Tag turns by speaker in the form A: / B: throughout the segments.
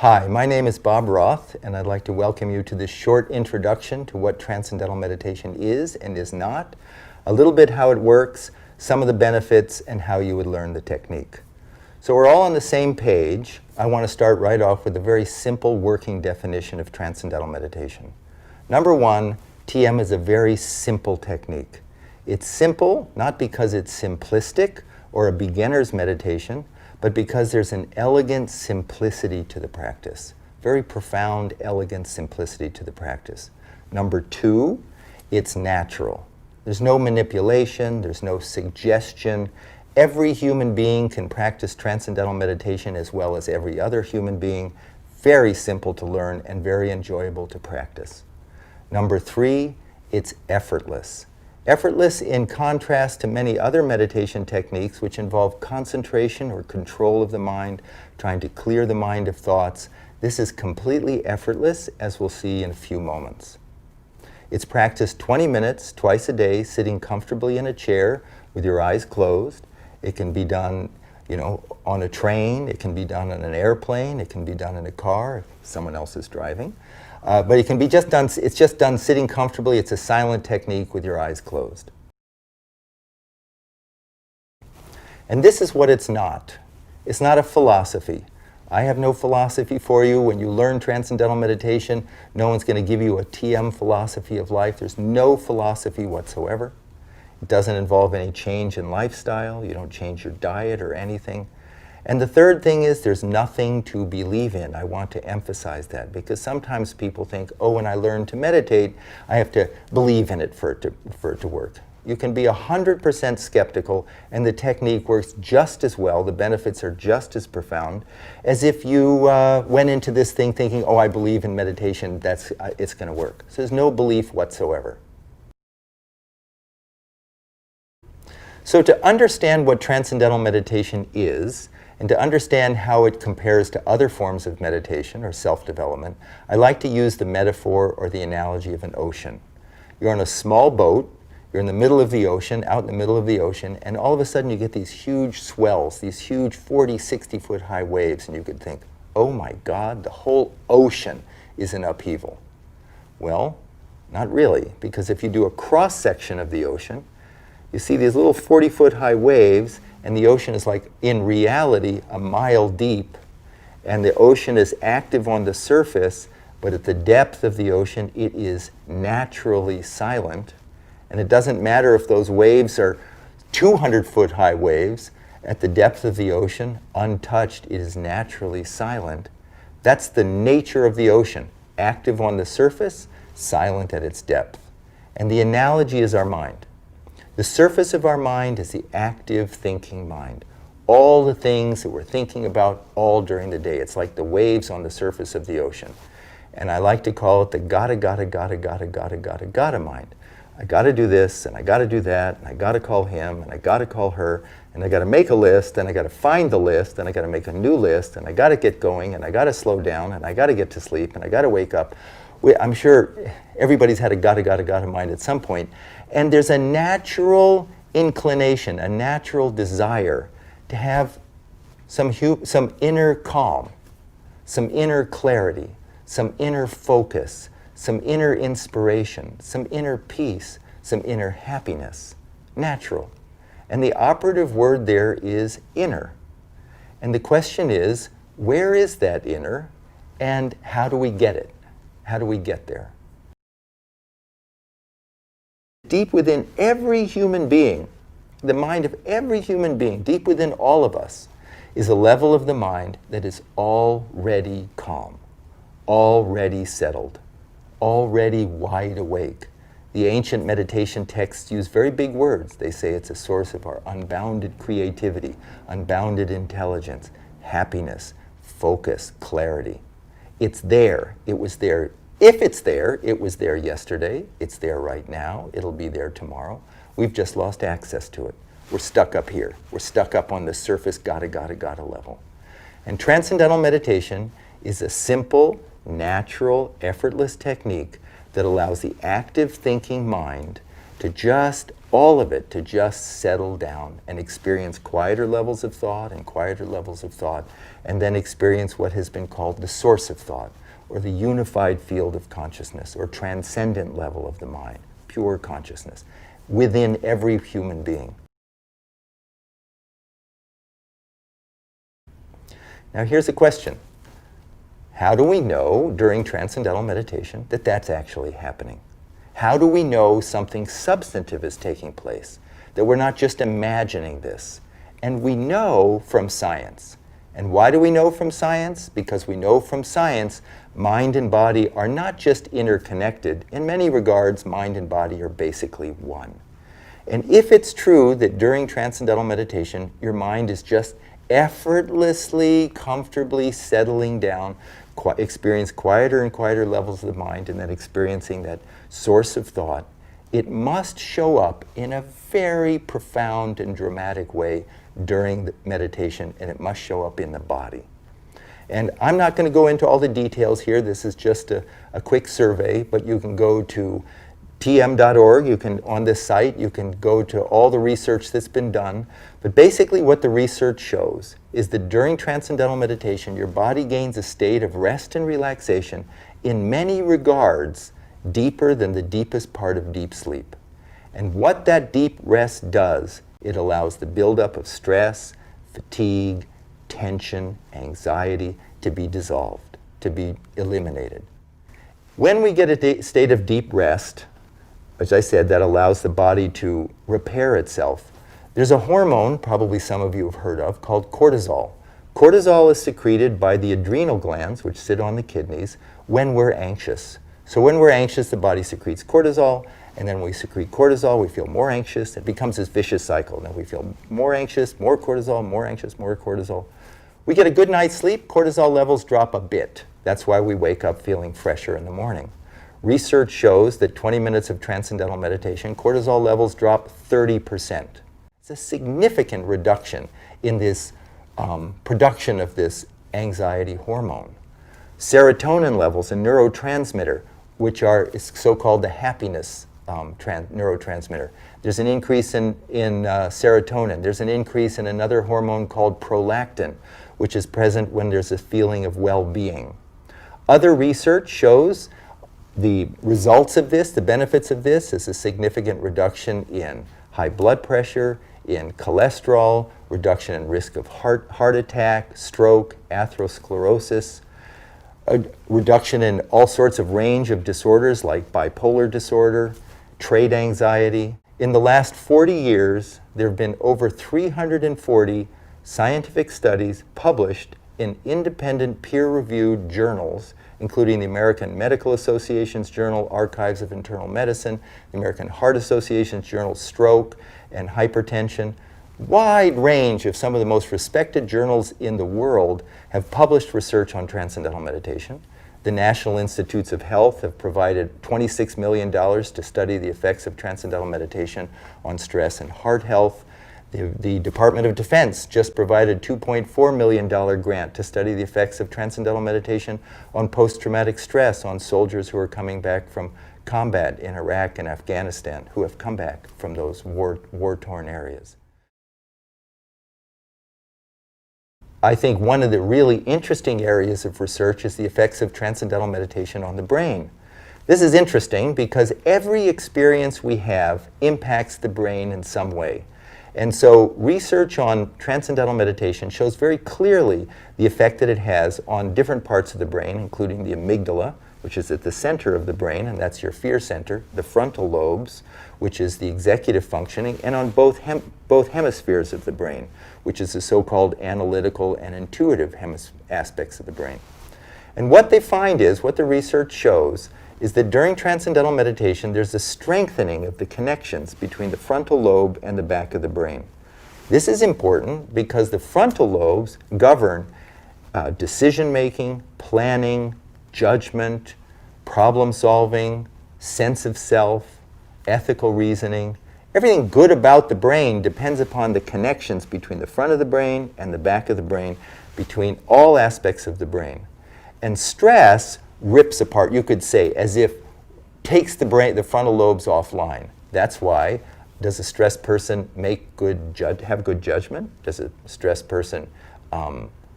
A: Hi, my name is Bob Roth, and I'd like to welcome you to this short introduction to what Transcendental Meditation is and is not, a little bit how it works, some of the benefits, and how you would learn the technique. So we're all on the same page. I want to start right off with a very simple working definition of Transcendental Meditation. Number one, TM is a very simple technique. It's simple not because it's simplistic or a beginner's meditation, but because there's an elegant simplicity to the practice. Very profound, elegant simplicity to the practice. Number two, it's natural. There's no manipulation, there's no suggestion. Every human being can practice Transcendental Meditation as well as every other human being. Very simple to learn and very enjoyable to practice. Number three, it's effortless. Effortless in contrast to many other meditation techniques which involve concentration or control of the mind, trying to clear the mind of thoughts. This is completely effortless, as we'll see in a few moments. It's practiced 20 minutes twice a day, sitting comfortably in a chair with your eyes closed. It can be done, on a train. It can be done on an airplane. It can be done in a car if someone else is driving. But it can be just done, it's just done sitting comfortably. It's a silent technique with your eyes closed. And this is what it's not. It's not a philosophy. I have no philosophy for you. When you learn Transcendental Meditation, no one's going to give you a TM philosophy of life. There's no philosophy whatsoever. It doesn't involve any change in lifestyle. You don't change your diet or anything. And the third thing is there's nothing to believe in. I want to emphasize that because sometimes people think, oh, when I learn to meditate, I have to believe in it for it to work. You can be 100% skeptical and the technique works just as well, the benefits are just as profound, as if you went into this thing thinking, oh, I believe in meditation, it's going to work. So there's no belief whatsoever. So to understand what Transcendental Meditation is, and to understand how it compares to other forms of meditation or self-development, I like to use the metaphor or the analogy of an ocean. You're on a small boat, you're in the middle of the ocean, out in the middle of the ocean, and all of a sudden you get these huge swells, these huge 40, 60-foot high waves, and you could think, oh my God, the whole ocean is in upheaval. Well, not really, because if you do a cross-section of the ocean, you see these little 40-foot high waves, and the ocean is like, in reality, a mile deep. And the ocean is active on the surface, but at the depth of the ocean, it is naturally silent. And it doesn't matter if those waves are 200-foot high waves. At the depth of the ocean, untouched, it is naturally silent. That's the nature of the ocean. Active on the surface, silent at its depth. And the analogy is our mind. The surface of our mind is the active thinking mind. All the things that we're thinking about all during the day. It's like the waves on the surface of the ocean. And I like to call it the gotta mind. I gotta do this, and I gotta do that, and I gotta call him, and I gotta call her, and I gotta make a list, and I gotta find the list, and I gotta make a new list, and I gotta get going, and I gotta slow down, and I gotta get to sleep, and I gotta wake up. I'm sure everybody's had a gotta mind at some point. And there's a natural inclination, a natural desire to have some inner calm, some inner clarity, some inner focus, some inner inspiration, some inner peace, some inner happiness. Natural. And the operative word there is inner. And the question is, where is that inner, and how do we get it? How do we get there? Deep within every human being, the mind of every human being, deep within all of us, is a level of the mind that is already calm, already settled, already wide awake. The ancient meditation texts use very big words. They say it's a source of our unbounded creativity, unbounded intelligence, happiness, focus, clarity. It's there. It was there. If it's there, it was there yesterday. It's there right now. It'll be there tomorrow. We've just lost access to it. We're stuck up here. We're stuck up on the surface gotta level. And Transcendental Meditation is a simple, natural, effortless technique that allows the active thinking mind to just all of it to just settle down and experience quieter levels of thought and quieter levels of thought, and then experience what has been called the source of thought, or the unified field of consciousness, or transcendent level of the mind, pure consciousness, within every human being. Now here's a question. How do we know during transcendental meditation that that's actually happening? How do we know something substantive is taking place, that we're not just imagining this? And we know from science. And why do we know from science? Because we know from science mind and body are not just interconnected. In many regards, mind and body are basically one. And if it's true that during transcendental meditation, your mind is just effortlessly, comfortably settling down, experience quieter and quieter levels of the mind, and then experiencing that source of thought, it must show up in a very profound and dramatic way during the meditation, and it must show up in the body. And I'm not going to go into all the details here. This is just a quick survey, but you can go to tm.org. You can, on this site, you can go to all the research that's been done. But basically what the research shows is that during transcendental meditation, your body gains a state of rest and relaxation in many regards deeper than the deepest part of deep sleep. And what that deep rest does, it allows the buildup of stress, fatigue, tension, anxiety to be dissolved, to be eliminated. When we get a state of deep rest, as I said, that allows the body to repair itself. There's a hormone, probably some of you have heard of, called cortisol. Cortisol is secreted by the adrenal glands, which sit on the kidneys, when we're anxious. So when we're anxious, the body secretes cortisol, and then we secrete cortisol, we feel more anxious. It becomes this vicious cycle. Then we feel more anxious, more cortisol, more anxious, more cortisol. We get a good night's sleep, cortisol levels drop a bit. That's why we wake up feeling fresher in the morning. Research shows that 20 minutes of transcendental meditation, cortisol levels drop 30%. It's a significant reduction in this production of this anxiety hormone. Serotonin levels, a neurotransmitter, which are so-called the happiness neurotransmitter. There's an increase in serotonin. There's an increase in another hormone called prolactin, which is present when there's a feeling of well-being. Other research shows the results of this, the benefits of this, is a significant reduction in high blood pressure, in cholesterol, reduction in risk of heart attack, stroke, atherosclerosis, a reduction in all sorts of range of disorders like bipolar disorder, trait anxiety. In the last 40 years, there have been over 340 scientific studies published in independent peer-reviewed journals, including the American Medical Association's journal, Archives of Internal Medicine, the American Heart Association's journal, Stroke and Hypertension. Wide range of some of the most respected journals in the world have published research on transcendental meditation. The National Institutes of Health have provided $26 million to study the effects of transcendental meditation on stress and heart health. The Department of Defense just provided a $2.4 million grant to study the effects of transcendental meditation on post-traumatic stress on soldiers who are coming back from combat in Iraq and Afghanistan, who have come back from those war-torn areas. I think one of the really interesting areas of research is the effects of transcendental meditation on the brain. This is interesting because every experience we have impacts the brain in some way. And so research on transcendental meditation shows very clearly the effect that it has on different parts of the brain, including the amygdala, which is at the center of the brain, and that's your fear center, the frontal lobes, which is the executive functioning, and on both hemispheres of the brain, which is the so-called analytical and intuitive aspects of the brain. And what they find is, what the research shows, is that during transcendental meditation, there's a strengthening of the connections between the frontal lobe and the back of the brain. This is important because the frontal lobes govern decision-making, planning, judgment, problem-solving, sense of self, ethical reasoning. Everything good about the brain depends upon the connections between the front of the brain and the back of the brain, between all aspects of the brain. And stress rips apart, you could say, as if takes the frontal lobes offline. That's why Does a stressed person have good judgment? Does a stressed person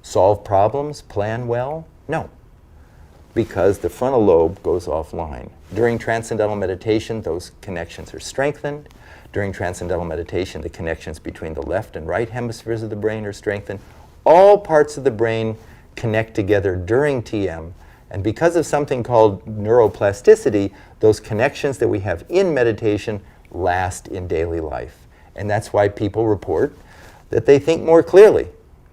A: solve problems, plan well? No, because the frontal lobe goes offline. During transcendental meditation, those connections are strengthened. During transcendental meditation, the connections between the left and right hemispheres of the brain are strengthened. All parts of the brain connect together during TM, and because of something called neuroplasticity, those connections that we have in meditation last in daily life. And that's why people report that they think more clearly,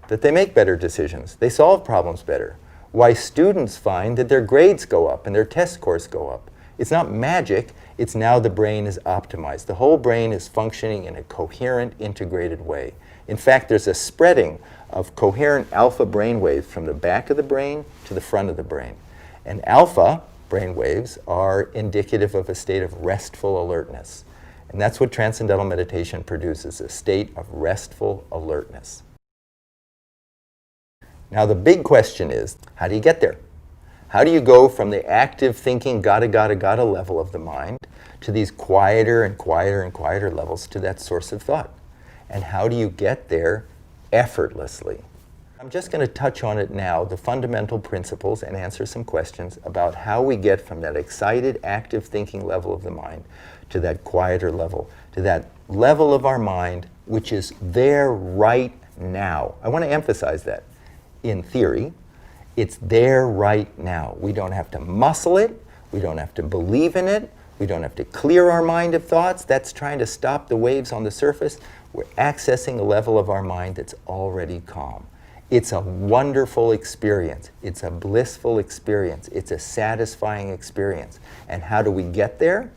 A: that they make better decisions, they solve problems better. Why students find that their grades go up and their test scores go up. It's not magic, it's now the brain is optimized. The whole brain is functioning in a coherent, integrated way. In fact, there's a spreading of coherent alpha brain waves from the back of the brain to the front of the brain. And alpha brain waves are indicative of a state of restful alertness. And that's what transcendental meditation produces, a state of restful alertness. Now the big question is, how do you get there? How do you go from the active thinking, gotta level of the mind to these quieter and quieter and quieter levels to that source of thought? And how do you get there effortlessly? I'm just going to touch on it now, the fundamental principles, and answer some questions about how we get from that excited, active thinking level of the mind to that quieter level, to that level of our mind which is there right now. I want to emphasize that. In theory, it's there right now. We don't have to muscle it. We don't have to believe in it. We don't have to clear our mind of thoughts. That's trying to stop the waves on the surface. We're accessing a level of our mind that's already calm. It's a wonderful experience. It's a blissful experience. It's a satisfying experience. And how do we get there?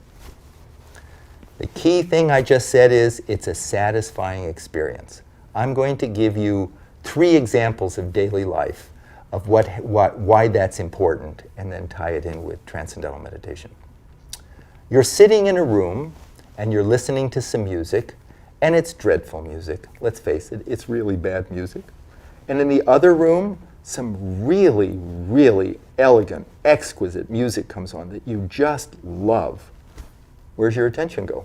A: The key thing I just said is it's a satisfying experience. I'm going to give you 3 examples of daily life of why that's important, and then tie it in with transcendental meditation. You're sitting in a room and you're listening to some music, and it's dreadful music. Let's face it, it's really bad music. And in the other room, some really, really elegant, exquisite music comes on that you just love. Where's your attention go?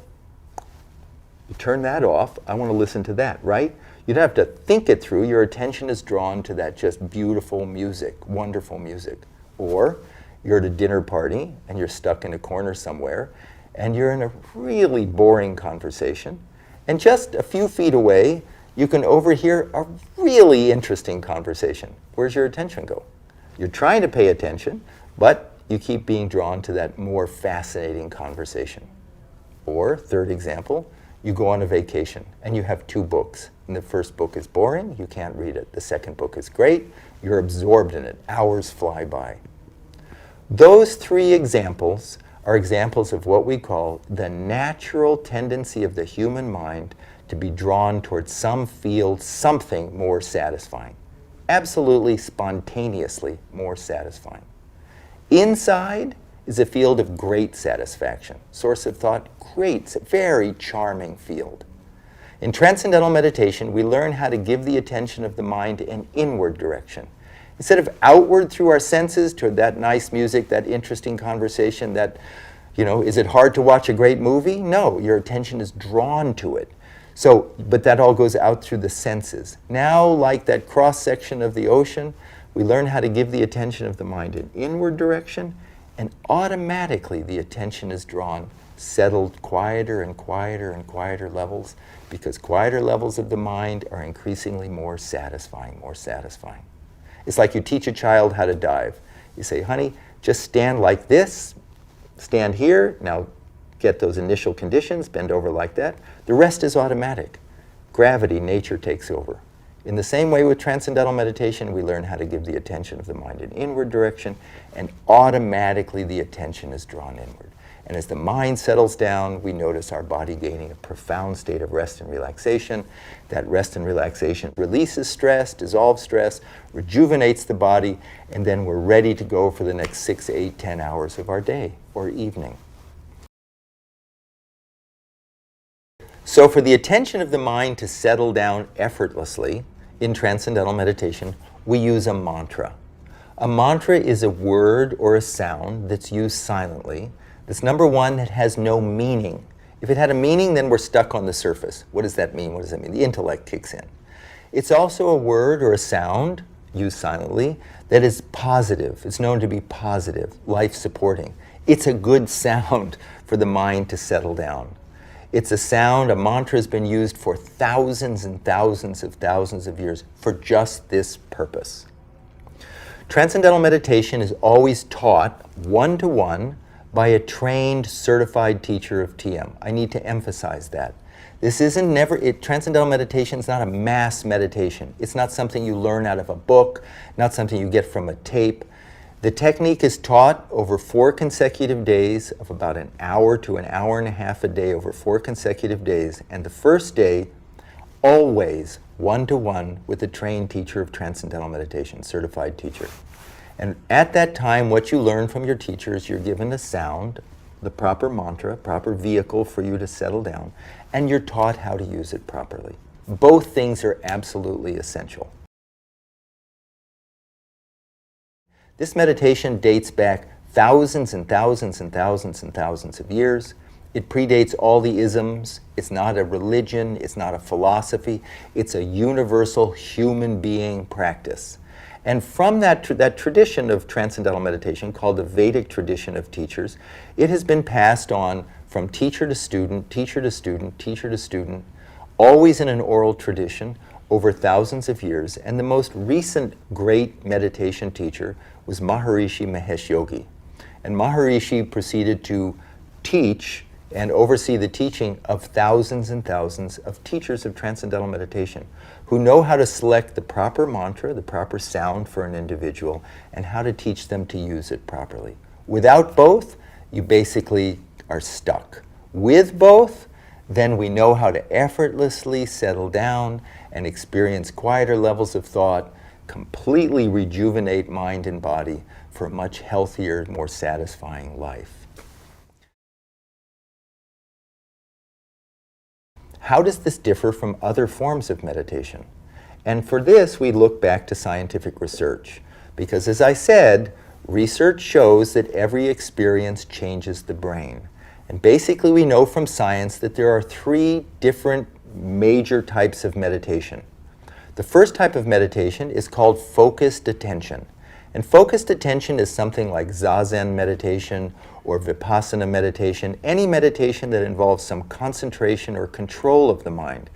A: You turn that off. I want to listen to that, right? You don't have to think it through. Your attention is drawn to that just beautiful music, wonderful music. Or you're at a dinner party and you're stuck in a corner somewhere and you're in a really boring conversation, and just a few feet away you can overhear a really interesting conversation. Where's your attention go? You're trying to pay attention, but you keep being drawn to that more fascinating conversation. Or, third example, you go on a vacation and you have 2 books. And the first book is boring, you can't read it. The second book is great, you're absorbed in it. Hours fly by. Those 3 examples are examples of what we call the natural tendency of the human mind to be drawn towards some field, something more satisfying. Absolutely spontaneously more satisfying. Inside is a field of great satisfaction. Source of thought, great, very charming field. In transcendental meditation, we learn how to give the attention of the mind an inward direction. Instead of outward through our senses to that nice music, that interesting conversation, that, is it hard to watch a great movie? No, your attention is drawn to it. But that all goes out through the senses. Now, like that cross-section of the ocean, we learn how to give the attention of the mind an inward direction, and automatically the attention is drawn, settled quieter and quieter and quieter levels, because quieter levels of the mind are increasingly more satisfying, more satisfying. It's like you teach a child how to dive. You say, honey, just stand like this, stand here, now get those initial conditions, bend over like that. The rest is automatic. Gravity, nature takes over. In the same way with transcendental meditation, we learn how to give the attention of the mind an inward direction, and automatically the attention is drawn inward. And as the mind settles down, we notice our body gaining a profound state of rest and relaxation. That rest and relaxation releases stress, dissolves stress, rejuvenates the body, and then we're ready to go for the next 6, 8, 10 hours of our day or evening. So for the attention of the mind to settle down effortlessly in transcendental meditation, we use a mantra. A mantra is a word or a sound that's used silently. That's number one, that has no meaning. If it had a meaning, then we're stuck on the surface. What does that mean? What does that mean? The intellect kicks in. It's also a word or a sound, used silently, that is positive. It's known to be positive, life-supporting. It's a good sound for the mind to settle down. It's a sound, a mantra has been used for thousands and thousands of years for just this purpose. Transcendental meditation is always taught one-to-one by a trained, certified teacher of TM. I need to emphasize that. This isn't Transcendental meditation is not a mass meditation. It's not something you learn out of a book, not something you get from a tape. The technique is taught over 4 consecutive days of about an hour to an hour and a half a day over 4 consecutive days. And the first day, always one-to-one with a trained teacher of Transcendental Meditation, certified teacher. And at that time, what you learn from your teachers, you're given a sound, the proper mantra, proper vehicle for you to settle down, and you're taught how to use it properly. Both things are absolutely essential. This meditation dates back thousands and thousands and thousands and thousands of years. It predates all the isms. It's not a religion. It's not a philosophy. It's a universal human being practice. And from that tradition of Transcendental Meditation, called the Vedic tradition of teachers, it has been passed on from teacher to student, teacher to student, teacher to student, always in an oral tradition over thousands of years. And the most recent great meditation teacher was Maharishi Mahesh Yogi. And Maharishi proceeded to teach and oversee the teaching of thousands and thousands of teachers of Transcendental Meditation who know how to select the proper mantra, the proper sound for an individual, and how to teach them to use it properly. Without both, you basically are stuck. With both, then we know how to effortlessly settle down and experience quieter levels of thought, completely rejuvenate mind and body for a much healthier, more satisfying life. How does this differ from other forms of meditation? And for this, we look back to scientific research. Because as I said, research shows that every experience changes the brain. And basically, we know from science that there are 3 different major types of meditation. The first type of meditation is called focused attention. And focused attention is something like Zazen meditation or Vipassana meditation, any meditation that involves some concentration or control of the mind,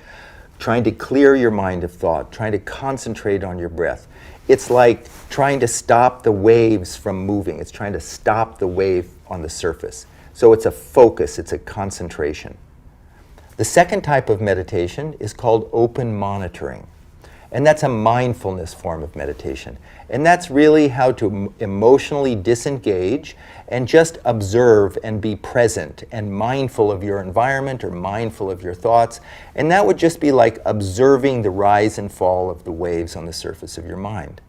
A: trying to clear your mind of thought, trying to concentrate on your breath. It's like trying to stop the waves from moving. It's trying to stop the wave on the surface. So it's a focus, it's a concentration. The second type of meditation is called open monitoring. And that's a mindfulness form of meditation. And that's really how to emotionally disengage and just observe and be present and mindful of your environment or mindful of your thoughts. And that would just be like observing the rise and fall of the waves on the surface of your mind.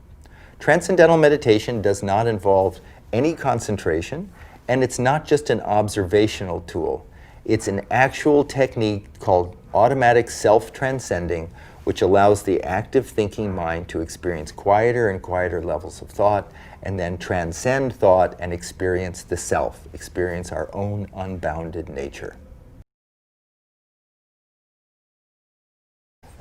A: Transcendental meditation does not involve any concentration, and it's not just an observational tool. It's an actual technique called automatic self-transcending, which allows the active thinking mind to experience quieter and quieter levels of thought, and then transcend thought and experience the self, experience our own unbounded nature.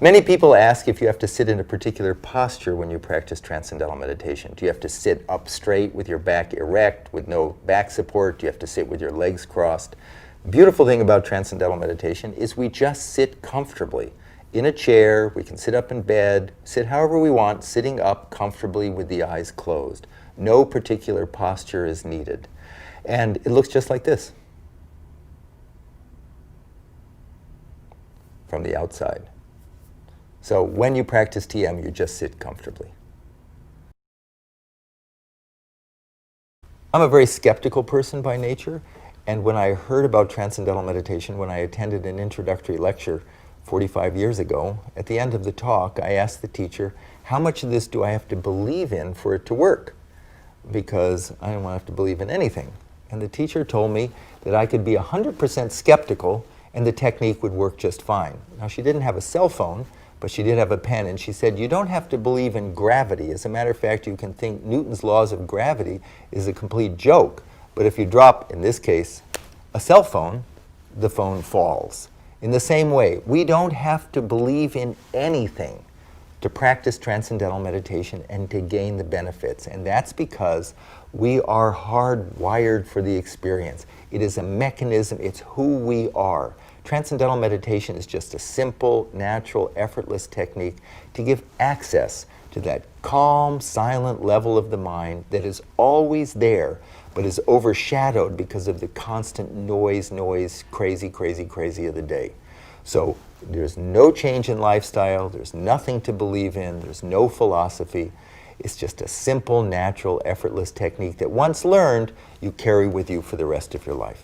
A: Many people ask if you have to sit in a particular posture when you practice Transcendental Meditation. Do you have to sit up straight with your back erect, with no back support? Do you have to sit with your legs crossed? The beautiful thing about Transcendental Meditation is we just sit comfortably. In a chair, we can sit up in bed, sit however we want, sitting up comfortably with the eyes closed. No particular posture is needed. And it looks just like this from the outside. So when you practice TM, you just sit comfortably. I'm a very skeptical person by nature, and when I heard about Transcendental Meditation, when I attended an introductory lecture 45 years ago, at the end of the talk, I asked the teacher, how much of this do I have to believe in for it to work? Because I don't want to have to believe in anything. And the teacher told me that I could be 100% skeptical and the technique would work just fine. Now, she didn't have a cell phone, but she did have a pen, and she said, you don't have to believe in gravity. As a matter of fact, you can think Newton's laws of gravity is a complete joke. But if you drop, in this case, a cell phone, the phone falls. In the same way, we don't have to believe in anything to practice transcendental meditation and to gain the benefits. And that's because we are hardwired for the experience. It is a mechanism, it's who we are. Transcendental meditation is just a simple, natural, effortless technique to give access to that calm, silent level of the mind that is always there, but is overshadowed because of the constant noise, crazy of the day. So there's no change in lifestyle, there's nothing to believe in, there's no philosophy. It's just a simple, natural, effortless technique that once learned, you carry with you for the rest of your life.